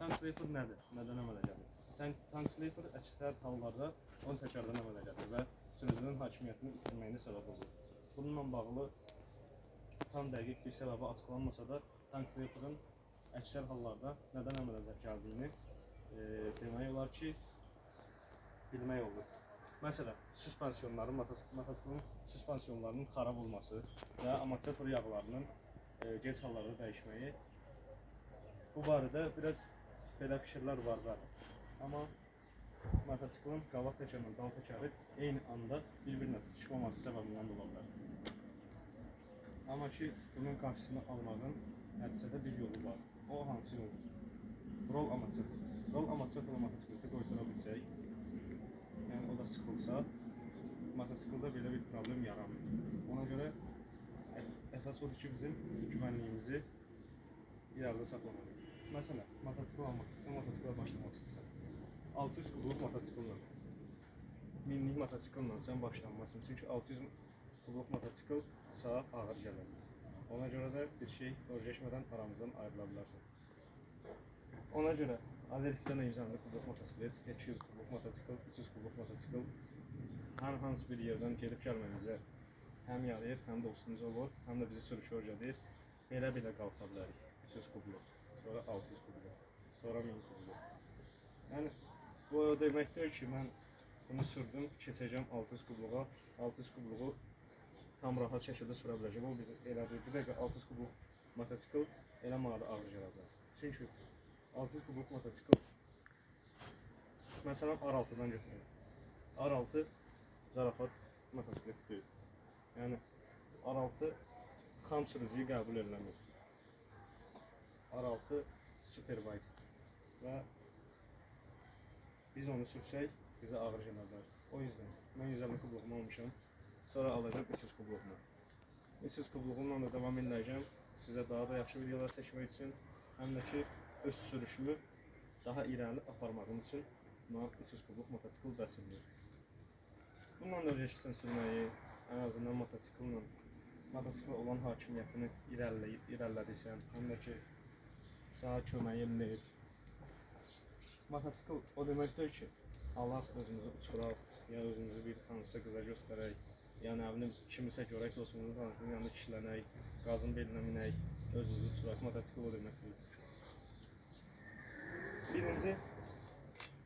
Tank sleeper nədir? Nədən əmələ gəlir? Tank sleeper əksər hallarda ön təkərdən əmələ gəlir və sürücünün hakimiyyətini itirməyinə səbəb olur. Bununla bağlı tam dəqiq bir səbəbi açıqlanmasa da, tank sleeper'ın əksər hallarda nədən əmələ gəldiyini demək olar ki, bilmək olur. Məsələn, süspansiyonların, mototsiklin süspansiyonlarının xarab olması və amortisor yağlarının gec hallarda dəyişməyi. Bu barədə biraz belə fikirlər var. Amma mototsiklin qabaq təkərlə dal təkəri eyni anda bir-birinə tutuşmaması səbəbindən ola bilər. Amma ki, bunun qarşısını almağın nəticədə bir yolu var. O hansı yoldur? Roll amortisor. Roll amortisorla mototsikleti qoydura bilsək, yəni o da sıxılsa, mototsiklda belə bir problem yaranmır. Ona görə əsas odur ki, bizim güvənliyimizi irəlidə saxlamalıyıq. Məsələn, mototsikl almaq istəyirsən, motosiklə başlamaq istəyirsən. 600 kubluq motosikllə, 1000'lik motosikllə sən başlanmasın. Çünki 600 kubluq mototsikl sağa ağır gəlir. Ona görə də bir şey öyrəşmədən aramızdan ayrıla bilərsən. Ona görə Alerikdən 150 kubluq motosiklet, 200 kubluq motosikl, 300 kubluq motosikl hər hansı bir yerdən gedib gəlməyimizə həm yarayır, həm də ustunuz olur, həm də bizi sürüşə öyrədir. Belə qalxa bilərik. 300 kubluq, sonra 600 kubluq, sonra 1000 kubluq. Yəni, bu deməkdir ki, mən bunu sürdüm, keçəcəm 600 kubluğa. 600 kubluğu tam rahat şəkildə sürə biləcəm. O bizi elədir. Bir dəqiqə 600 kubluq motosikl elə mənada ağır gələ bilər. Çünki 600 kubluq motosikl, məsələn, R6-dan götürək. R6 zarafat motosikleti deyil. Yəni, R6 xam sürücüyü qəbul ediləmir. R6 superbike və biz onu sürsək, bizə ağır gələ bilər. O yüzden mən 150 kubluğumu almışam, sonra alacağım 300 kubluğumu. 300 kubluğumla da devam edəcəm, sizə daha da yaxşı videolar çəkmək üçün, həm də ki, öz sürüşümü daha irəli aparmağım üçün buna 300 kubluq motosikl bəs edir. Bununla da öyrəşirsən sürməyi, ən azından motosiklə olan hakimiyyətini irəlilədiysən, həm də ki, sənə kömək edir. Motosikl o deməkdir ki, alaq özümüzü uçuraq, ya özümüzü bir hansısa qıza göstərək, ya nə bilim, kimisə görək, dostumuzun tanışının yanında kişilənək, qazın belinə minək, özümüzü uçuraq. Motosikl o deməkdir. Birinci,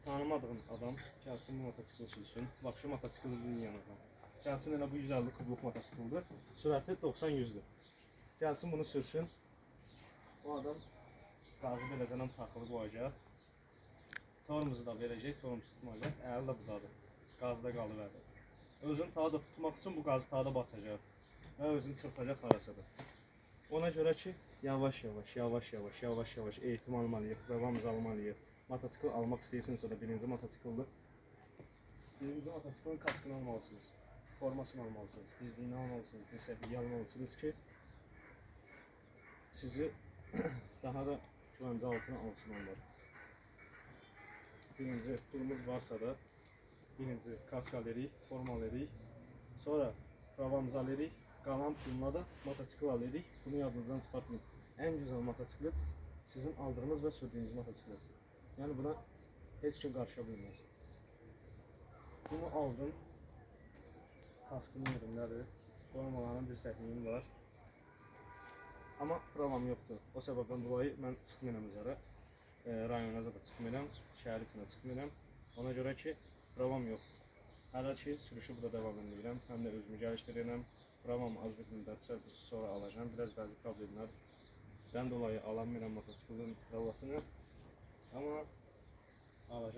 tanımadığın adam gəlsin bu motosikli sürsün, vapşı motosikl bilməyən gəlsin, elə bu 150 kubluq motosikildir, sürəti 90-100'dür. Gəlsin bunu sürsün, o adam qazı beləcənən taxılı qoyacaq, torumuzu da verəcək, torumuzu tutmayacaq, əli də buzadır, qazda qalıverdi. Özünü tağda tutmaq üçün bu qazı tağda basacaq və özünü çırpacaq harasıdır. Ona görə ki, yavaş yavaş eğitim almalıyıq, davamız almalıyıq. Motosikl almaq istəyirsinizsə də birinci motosikildir. Birinci mototsiklin kaskını almalısınız, formasını almalısınız, dizliyini almalısınız, dirsəkliyi almalısınız ki, sizi daha da güvəncə altına alsın onlar. Birinci pulumuz varsa da, birinci kask alırıq, forma alırıq, sonra pravamızı alırıq, qalan pulla da motosikl alırıq. Bunu yadınızdan çıxartmayın. Ən gözəl motosiklet sizin aldığınız və sürdüyünüz motosikletdir. Yəni buna heç kim qarışa bilməz. Bunu aldım, kaskımın yerindədir, formaların dirsəkliyim var. Amma pravam yoxdur. O səbəbdən dolayı mən çıxmıram üzərə, rayona da çıxmıram, şəhər içində çıxmıram. Ona görə ki, pravam yoxdur. Hələ ki, sürüşü burada davam edirəm, həm də özümü gəlişdirirəm. Pravamı az bir müddət sonra alacağım. Biraz bəzi problemlərdən dolayı alamıram motosiklin pravasını. Amma alacağım.